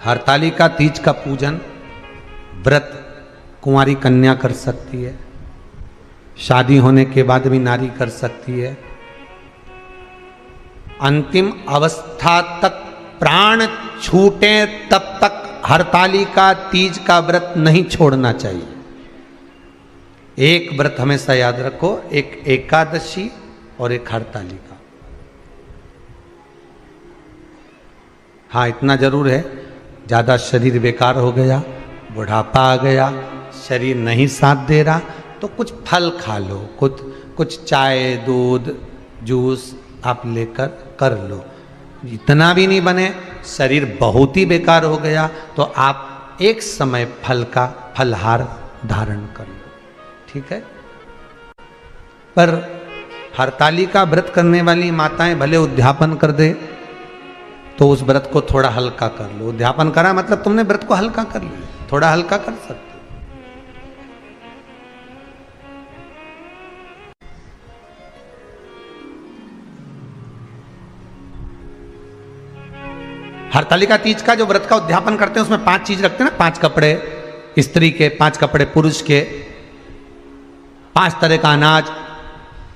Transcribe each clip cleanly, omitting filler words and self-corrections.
हरतालिका तीज का पूजन व्रत कुंवारी कन्या कर सकती है, शादी होने के बाद भी नारी कर सकती है। अंतिम अवस्था तक प्राण छूटे तब तक हरतालिका तीज का व्रत नहीं छोड़ना चाहिए। एक व्रत हमेशा याद रखो, एक एकादशी और एक हरतालिका। हाँ, इतना जरूर है, ज्यादा शरीर बेकार हो गया, बुढ़ापा आ गया, शरीर नहीं साथ दे रहा, तो कुछ फल खा लो, कुछ चाय दूध जूस आप लेकर कर लो। इतना भी नहीं बने, शरीर बहुत ही बेकार हो गया, तो आप एक समय फल का फलहार धारण कर लो, ठीक है। पर हरतालिका व्रत करने वाली माताएं भले उद्यापन कर दे तो उस व्रत को थोड़ा हल्का कर लो। उद्यापन करा मतलब तुमने व्रत को हल्का कर लिया, थोड़ा हल्का कर सकते। हरतालिका तीज का जो व्रत का उद्यापन करते हैं उसमें 5 चीज रखते हैं ना, 5 कपड़े स्त्री के, 5 कपड़े पुरुष के, 5 तरह का अनाज,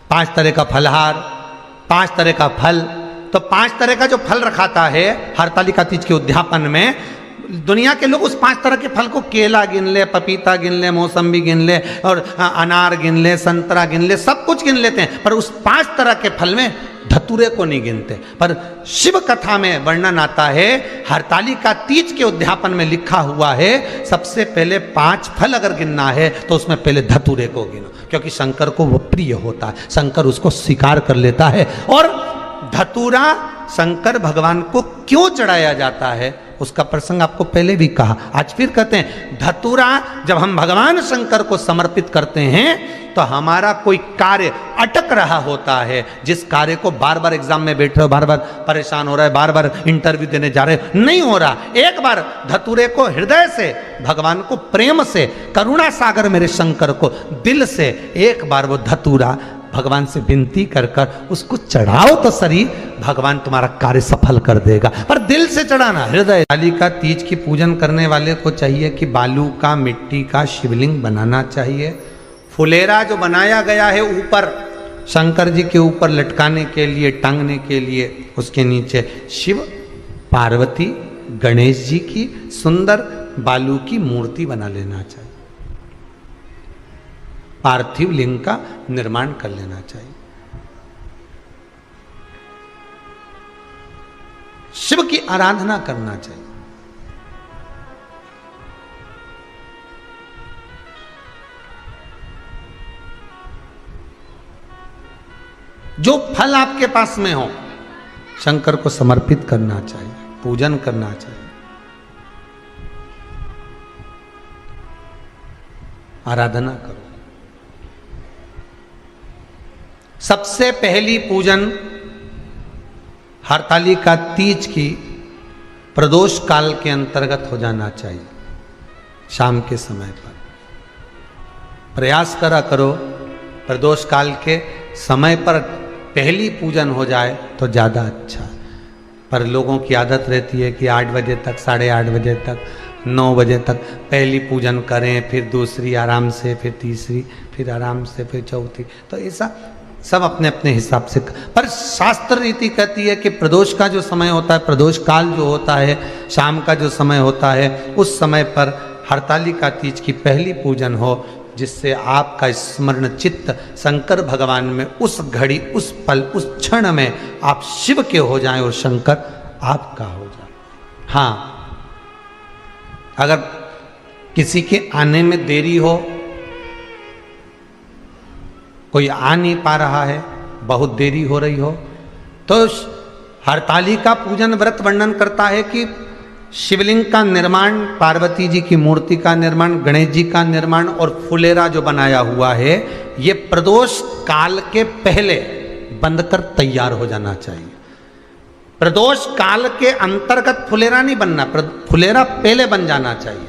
5 तरह का फलहार, 5 तरह का फल। तो 5 तरह का जो फल रखाता है हरतालिका तीज के उद्यापन में, दुनिया के लोग उस 5 तरह के फल को केला गिन ले, पपीता गिन ले, मौसम्बी गिन ले और अनार गिन ले, संतरा गिन ले, सब कुछ गिन लेते हैं, पर उस 5 तरह के फल में धतूरे को नहीं गिनते। पर शिव कथा में वर्णन आता है, हरतालिका तीज के उद्यापन में लिखा हुआ है, सबसे पहले 5 फल अगर गिनना है तो उसमें पहले धतूरे को गिनो, क्योंकि शंकर को वो प्रिय होता है, शंकर उसको स्वीकार कर लेता है। और धतूरा शंकर भगवान को क्यों चढ़ाया जाता है उसका प्रसंग आपको पहले भी कहा, आज फिर कहते हैं। धतूरा जब हम भगवान शंकर को समर्पित करते हैं तो हमारा कोई कार्य अटक रहा होता है, जिस कार्य को बार बार एग्जाम में बैठे हो, बार बार परेशान हो रहा है, बार बार इंटरव्यू देने जा रहे हो, नहीं हो रहा, एक बार धतूरे को हृदय से, भगवान को प्रेम से, करुणा सागर मेरे शंकर को दिल से एक बार वो धतूरा भगवान से विनती कर कर उसको चढ़ाओ तो सही, भगवान तुम्हारा कार्य सफल कर देगा, पर दिल से चढ़ाना, हृदय। हरतालिका तीज की पूजन करने वाले को चाहिए कि बालू का, मिट्टी का शिवलिंग बनाना चाहिए। फुलेरा जो बनाया गया है ऊपर शंकर जी के ऊपर लटकाने के लिए, टांगने के लिए, उसके नीचे शिव पार्वती गणेश जी की सुंदर बालू की मूर्ति बना लेना चाहिए, पार्थिव लिंग का निर्माण कर लेना चाहिए। शिव की आराधना करना चाहिए। जो फल आपके पास में हो शंकर को समर्पित करना चाहिए, पूजन करना चाहिए, आराधना करो। सबसे पहली पूजन हरतालिका तीज की प्रदोष काल के अंतर्गत हो जाना चाहिए, शाम के समय पर। प्रयास करा करो प्रदोष काल के समय पर पहली पूजन हो जाए तो ज़्यादा अच्छा। पर लोगों की आदत रहती है कि 8 बजे तक, 8:30 बजे तक, 9 बजे तक पहली पूजन करें, फिर दूसरी आराम से, फिर तीसरी, फिर आराम से, फिर चौथी। तो ऐसा सब अपने अपने हिसाब से। पर शास्त्र रीति कहती है कि प्रदोष का जो समय होता है, प्रदोष काल जो होता है, शाम का जो समय होता है, उस समय पर हरतालिका तीज की पहली पूजन हो, जिससे आपका स्मरण चित्त शंकर भगवान में उस घड़ी, उस पल, उस क्षण में आप शिव के हो जाएं और शंकर आपका हो जाए। हाँ, अगर किसी के आने में देरी हो, कोई आ नहीं पा रहा है, बहुत देरी हो रही हो, तो हरतालिका पूजन व्रत वर्णन करता है कि शिवलिंग का निर्माण, पार्वती जी की मूर्ति का निर्माण, गणेश जी का निर्माण और फुलेरा जो बनाया हुआ है, ये प्रदोष काल के पहले बनकर तैयार हो जाना चाहिए। प्रदोष काल के अंतर्गत फुलेरा नहीं बनना, फुलेरा पहले बन जाना चाहिए।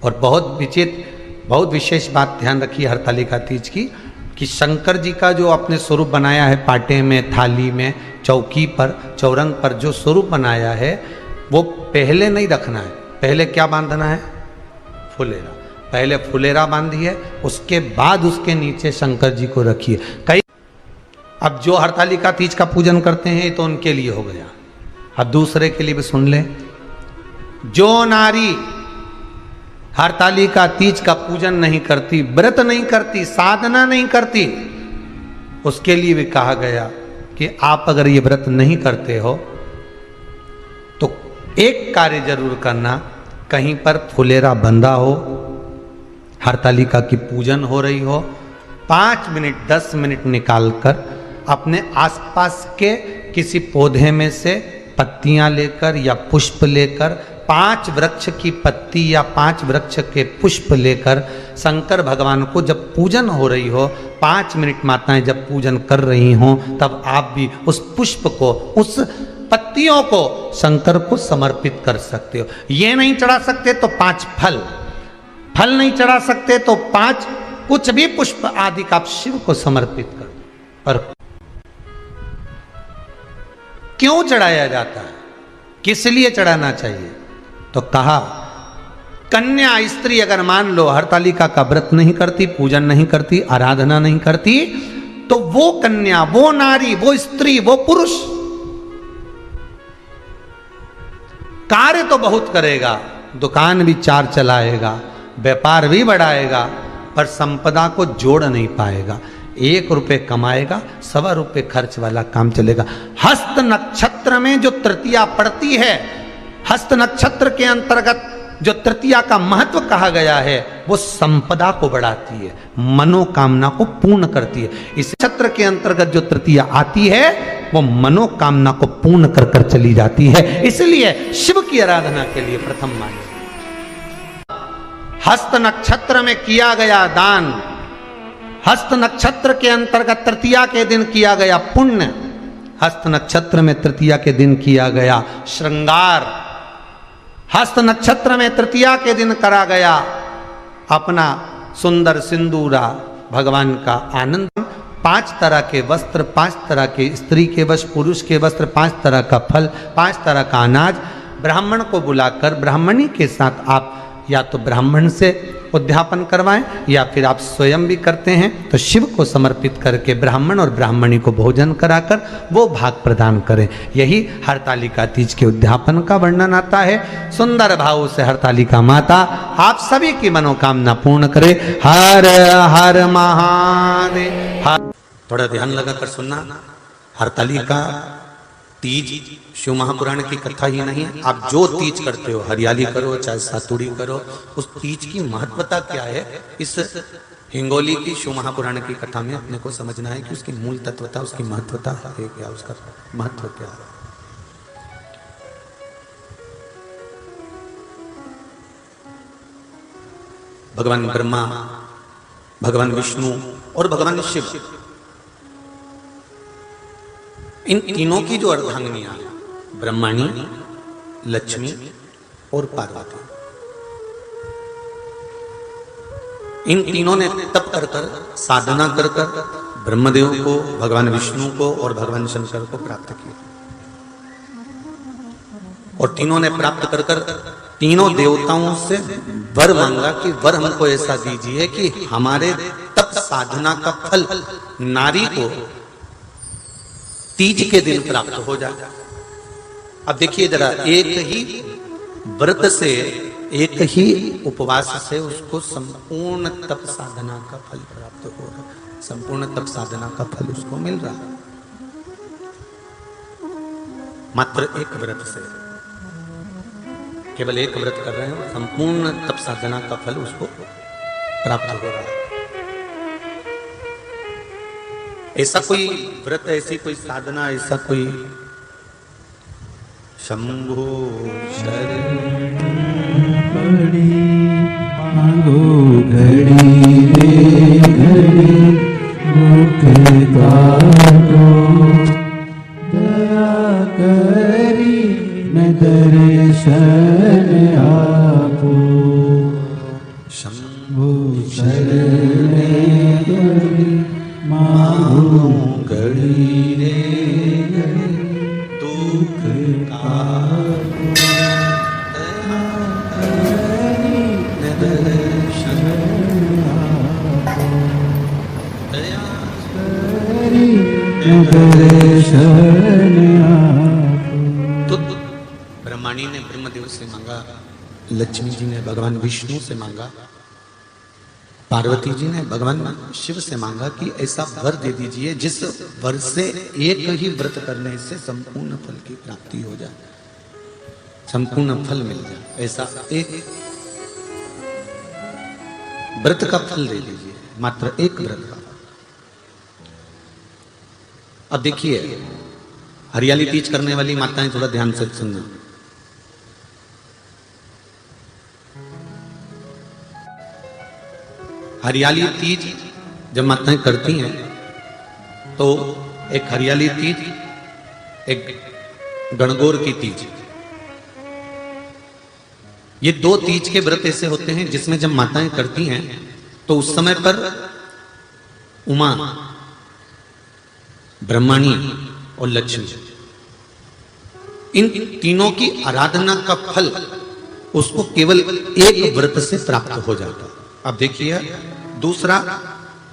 और बहुत विशेष बात ध्यान रखिए हरतालिका तीज की, कि शंकर जी का जो आपने स्वरूप बनाया है, पाटे में, थाली में, चौकी पर, चौरंग पर जो स्वरूप बनाया है, वो पहले नहीं रखना है। पहले क्या बांधना है? फुलेरा। पहले फुलेरा बांधिए, उसके बाद उसके नीचे शंकर जी को रखिए। कई अब जो हरतालिका तीज का पूजन करते हैं तो उनके लिए हो गया, अब दूसरे के लिए भी सुन ले। जो नारी हरतालिका तीज का पूजन नहीं करती, व्रत नहीं करती, साधना नहीं करती, उसके लिए भी कहा गया कि आप अगर ये व्रत नहीं करते हो तो एक कार्य जरूर करना, कहीं पर फुलेरा बंधा हो, हरतालिका की पूजन हो रही हो, 5 मिनट 10 मिनट निकालकर अपने आसपास के किसी पौधे में से पत्तियां लेकर या पुष्प लेकर, 5 वृक्ष की पत्ती या 5 वृक्ष के पुष्प लेकर शंकर भगवान को जब पूजन हो रही हो, 5 मिनट माताएं जब पूजन कर रही हों, तब आप भी उस पुष्प को, उस पत्तियों को शंकर को समर्पित कर सकते हो। ये नहीं चढ़ा सकते तो 5 फल, फल नहीं चढ़ा सकते तो 5 कुछ भी पुष्प आदि का आप शिव को समर्पित कर। पर क्यों चढ़ाया जाता है, किस लिए चढ़ाना चाहिए? तो कहा कन्या स्त्री अगर मान लो हरतालिका का व्रत नहीं करती, पूजन नहीं करती, आराधना नहीं करती, तो वो कन्या, वो नारी, वो स्त्री, वो पुरुष कार्य तो बहुत करेगा, दुकान भी 4 चलाएगा, व्यापार भी बढ़ाएगा, पर संपदा को जोड़ नहीं पाएगा। 1 रुपये कमाएगा, 1.25 रुपये खर्च वाला काम चलेगा। हस्त नक्षत्र में जो तृतीया पड़ती है, हस्त नक्षत्र के अंतर्गत जो तृतीया का महत्व कहा गया है, वो संपदा को बढ़ाती है, मनोकामना को पूर्ण करती है। इस नक्षत्र के अंतर्गत जो तृतीया आती है वो मनोकामना को पूर्ण कर कर चली जाती है। इसलिए शिव की आराधना के लिए प्रथम माने। हस्त नक्षत्र में किया गया दान, हस्त नक्षत्र के अंतर्गत तृतीया के दिन किया गया पुण्य, हस्त नक्षत्र में तृतीया के दिन किया गया श्रृंगार, हस्त नक्षत्र में तृतीया के दिन करा गया अपना सुंदर सिंदूरा, भगवान का आनंद, 5 तरह के वस्त्र, 5 तरह के स्त्री के वस्त्र, पुरुष के वस्त्र, 5 तरह का फल, 5 तरह का अनाज, ब्राह्मण को बुलाकर ब्राह्मणी के साथ आप या तो ब्राह्मण से उद्यापन करवाएं या फिर आप स्वयं भी करते हैं तो शिव को समर्पित करके ब्राह्मण और ब्राह्मणी को भोजन कराकर वो भाग प्रदान करें। यही हरतालिका तीज के उद्यापन का वर्णन आता है। सुंदर भाव से हरतालिका माता आप सभी की मनोकामना पूर्ण करे। हर हर महादेव। थोड़ा ध्यान लगाकर सुनना। हरतालिका तीज शिव महापुराण की कथा ही नहीं है, आप जो तीज करते हो, हरियाली करो चाहे सातुड़ी करो, उस तीज की महत्वता क्या है, इस हिंगोली की शिव महापुराण की कथा में अपने को समझना है कि उसकी मूल तत्वता, उसकी महत्वता है क्या, उसका महत्व क्या है। भगवान ब्रह्मा, भगवान विष्णु और भगवान शिव, इन तीनों की जो अर्धांगिनियां, ब्रह्मणी, लक्ष्मी और पार्वती, इन तीनों ने तप कर कर, साधना कर कर ब्रह्मदेव को, भगवान विष्णु को और भगवान शंकर को प्राप्त किया। और तीनों ने प्राप्त कर कर तीनों देवताओं से वर मांगा कि वर हमको ऐसा दीजिए कि हमारे तप साधना का फल नारी को तीज के दिन प्राप्त हो जाए। अब देखिए जरा, एक ही व्रत से, एक ही उपवास से उसको संपूर्ण तप साधना का फल प्राप्त हो रहा है, संपूर्ण तप साधना का फल उसको मिल रहा है मात्र एक व्रत से। केवल एक व्रत कर रहे हैं, संपूर्ण तप साधना का फल उसको प्राप्त हो रहा है। ऐसा कोई व्रत, ऐसी कोई साधना, ऐसा कोई शंभो शरण पड़ी मांगो घड़ी रे घड़ी मुख काटो, दया करी न दर्शन आपो, शंभो शरण पड़ी मांगो घड़ी रे घड़ी दुख का तो ब्रह्माणी ने ब्रह्मदेव से मांगा, लक्ष्मी जी ने भगवान विष्णु से मांगा, पार्वती जी ने भगवान शिव से मांगा कि ऐसा वर दे दीजिए जिस वर से एक ही व्रत करने से संपूर्ण फल की प्राप्ति हो जाए, संपूर्ण फल मिल जाए। ऐसा एक व्रत का फल दे दीजिए, मात्र एक व्रत का। अब देखिए, हरियाली तीज करने वाली माताएं थोड़ा ध्यान से सुनना। हरियाली तीज जब माताएं करती हैं तो एक हरियाली तीज, एक गणगौर की तीज, ये दो तीज के व्रत ऐसे होते हैं जिसमें जब माताएं करती हैं तो उस समय पर उमा, ब्रह्माणी और लक्ष्मी, इन तीनों की आराधना का फल उसको केवल एक व्रत से प्राप्त हो जाता है। अब देखिए दूसरा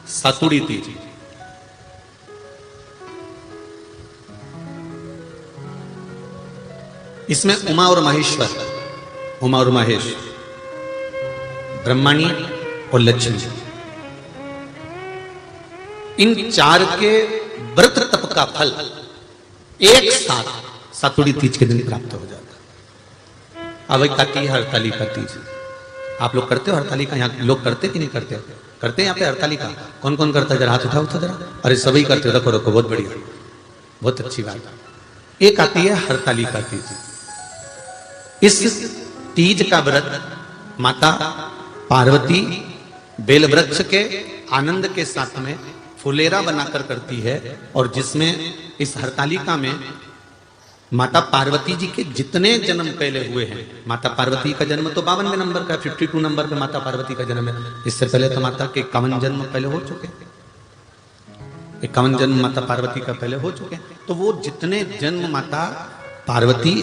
सातुड़ी तीज। इसमें उमा और महेश्वर, उमा और महेश, ब्रह्माणी और लक्ष्मी, इन चार के व्रत तप का फल एक साथ सातुड़ी तीज के दिन प्राप्त हो जाता है। अब एक आती है हरतालिका तीज। आप लोग करते हो हरतालिका? यहाँ लोग करते कि नहीं करते? करते हैं यहाँ पे हरतालिका? कौन कौन करता है? जरा हाथ उठाओ तो जरा। अरे सभी करते हो, रखो रखो, बहुत बढ़िया, बहुत अच्छी बात। एक आती है हरतालिका तीज। इस तीज का व्रत माता पार्वती बेलवृक्ष के आनंद के साथ में फुलेरा बनाकर करती है, और जिसमें इस हरतालिका में माता पार्वती जी के जितने जन्म पहले हुए हैं, माता पार्वती का जन्म तो 52वें नंबर का, 52 नंबर पे माता पार्वती का जन्म है। इससे पहले तो माता के 51 जन्म पहले हो चुके, 51 जन्म माता पार्वती का पहले हो चुके। तो वो जितने जन्म माता पार्वती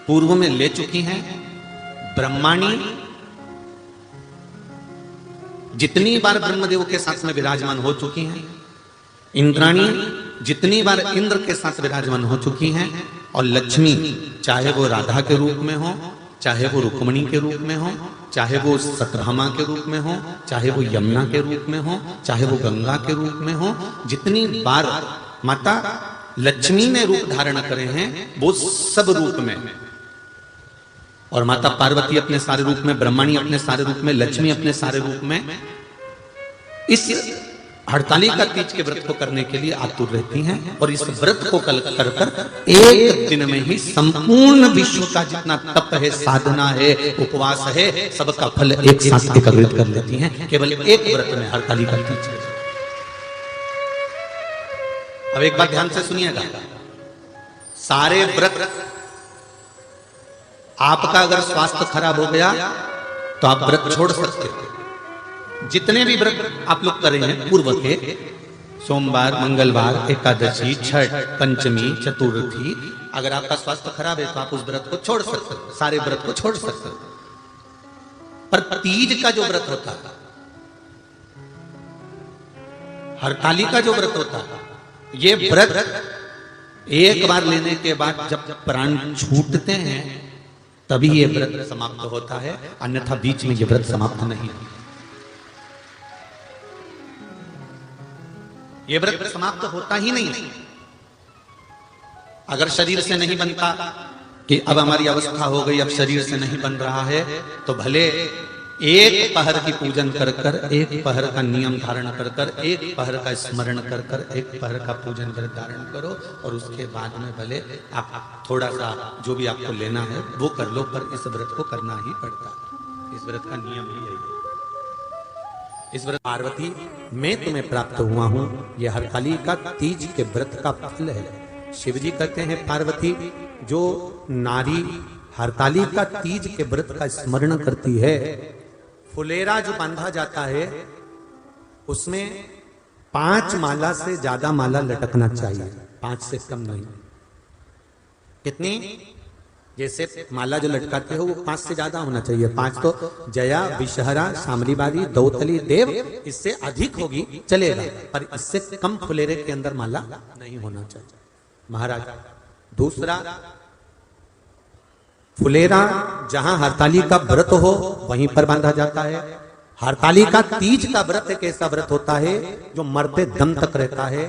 पूर्व में ले चुकी हैं, ब्रह्माणी जितनी बार ब्रह्मदेव के साथ में विराजमान हो चुकी हैं, इंद्राणी जितनी बार इंद्र के साथ विराजमान हो चुकी हैं, और लक्ष्मी चाहे वो राधा के रूप में हो, चाहे वो रुक्मणी के रूप में हो, चाहे वो सत्यभामा के रूप में हो, चाहे वो यमुना के रूप में हो, चाहे वो गंगा के रूप में हो, जितनी बार माता लक्ष्मी ने रूप धारण करे हैं वो सब रूप में, और माता पार्वती अपने सारे रूप में, ब्रह्माणी अपने सारे रूप में, लक्ष्मी अपने सारे रूप में इस हरतालिका तीज के व्रत को करने के लिए आतुर रहती हैं। और इस व्रत को कर कर एक दिन में ही संपूर्ण विश्व का जितना तप है, साधना है, उपवास है, सबका फल एक साथ एकत्रित कर लेती हैं केवल एक व्रत में, हरतालिका तीज। अब एक बात ध्यान से सुनिएगा, सारे व्रत, आपका अगर स्वास्थ्य खराब हो गया तो आप व्रत छोड़ सकते हो। जितने भी व्रत आप लोग कर रहे हैं पूर्व के, सोमवार, मंगलवार, एकादशी, छठ, पंचमी, चतुर्थी, अगर आपका स्वास्थ्य खराब है तो आप उस व्रत को छोड़ सकते हो, सारे व्रत को छोड़ सकते हो। पर तीज का जो व्रत होता है, हरतालिका जो व्रत होता है, ये व्रत एक बार लेने के बाद जब प्राण छूटते हैं तभी ये व्रत समाप्त होता है, अन्यथा बीच में ये व्रत समाप्त नहीं। ये व्रत समाप्त होता ही नहीं। अगर शरीर से नहीं बनता कि अब हमारी अवस्था हो गई, अब शरीर से नहीं बन रहा है, तो भले एक पहर की पूजन कर कर, एक पहर का नियम धारण कर कर, एक पहर का स्मरण कर कर, एक पहर का पूजन व्रत धारण करो, और उसके बाद में भले आप थोड़ा सा जो भी आपको लेना है वो कर लो, पर इस व्रत को करना ही पड़ता है। इस व्रत का नियम ही यही है। इस व्रत पार्वती मैं तुम्हें प्राप्त हुआ हूं, यह हरतालिका तीज के व्रत का फल है। शिव जी कहते हैं पार्वती, जो नारी हरतालिका तीज के व्रत का स्मरण करती है, फुलेरा जो बांधा जाता है उसमें 5 माला से ज्यादा माला लटकना चाहिए, 5 से कम नहीं। कितनी? जैसे माला जो लटकाते हो वो 5 से ज्यादा होना चाहिए। 5 तो जया, विषहरा, शामलीबारी, दौतली, देव, इससे अधिक होगी चलेगा, पर इससे कम फुलेरे के अंदर माला नहीं होना चाहिए महाराज। दूसरा, फुलेरा जहां हरताली का व्रत हो वहीं पर बांधा जाता है। हरताली का तीज का व्रत एक ऐसा व्रत होता है जो मरते दम तक रहता है।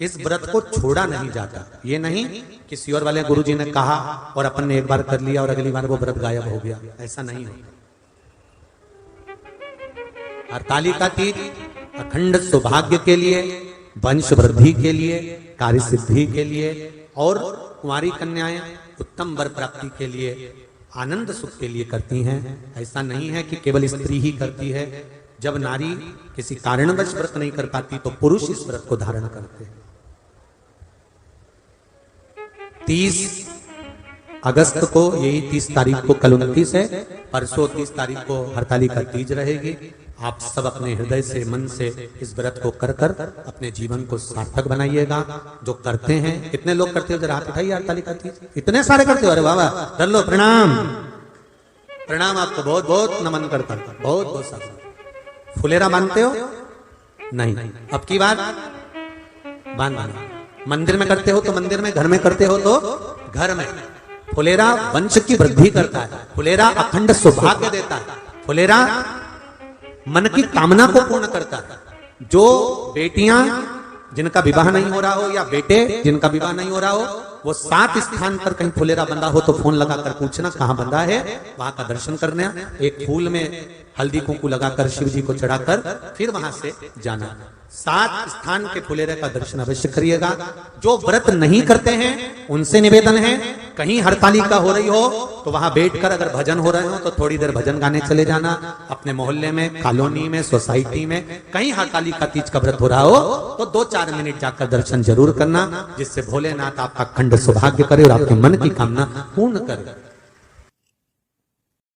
इस व्रत को छोड़ा नहीं जाता। ये नहीं कि सियोर वाले गुरुजी ने कहा और अपन ने एक बार कर लिया और अगली बार वो व्रत गायब हो गया, ऐसा नहीं होता। हरताली का तीज अखंड सौभाग्य के लिए, वंश वृद्धि के लिए, कार्य सिद्धि के लिए और कुंवारी कन्याएं उत्तम वर प्राप्ति के लिए, आनंद सुख के लिए करती हैं। ऐसा नहीं है कि केवल स्त्री ही करती है। जब नारी किसी कारणवश व्रत नहीं कर पाती तो पुरुष इस व्रत को धारण करते हैं। 30 अगस्त को, यही 30 तारीख को, कल 29 है, परसों 30 तारीख को हरताली का तीज रहेगी। आप सब अपने हृदय से, मन से इस व्रत को कर कर अपने जीवन को सार्थक बनाइएगा। जो करते हैं, कितने लोग करते हो जरा हाथ उठाइए हरताली का तीज। इतने सारे करते हो, अरे बाबा कर लो, प्रणाम प्रणाम, आपको बहुत बहुत नमन करता हूं, बहुत बहुत सारा। फुलेरा बांधते हो? नहीं, अब की बार बांधना। मंदिर में करते हो तो मंदिर में, घर में करते हो तो घर में। फुलेरा वंश की वृद्धि करता है, फुलेरा अखंड सौभाग्य देता है, फुलेरा मन की कामना को पूर्ण करता है। जो बेटियां जिनका विवाह नहीं हो रहा हो या बेटे जिनका विवाह नहीं हो रहा हो, वो 7 स्थान पर कहीं फुलेरा बंधा हो तो फोन लगाकर पूछना कहां बंधा है, वहां का दर्शन करना। एक फूल में हल्दी कुंकू लगाकर शिव जी को चढ़ाकर फिर वहां से जाना। 7 स्थान के फुलेरे का दर्शन अवश्य करिएगा। जो व्रत नहीं करते हैं उनसे निवेदन है, कहीं हरताली का हो रही हो तो वहां बैठकर अगर भजन हो रहे हो तो थोड़ी देर भजन गाने चले जाना। अपने मोहल्ले में, कॉलोनी में, सोसाइटी में कहीं हरताली का तीज का व्रत हो रहा हो तो 2-4 मिनट जाकर दर्शन जरूर करना, जिससे भोलेनाथ आपका अखंड सौभाग्य करे और आपके मन की कामना पूर्ण करे।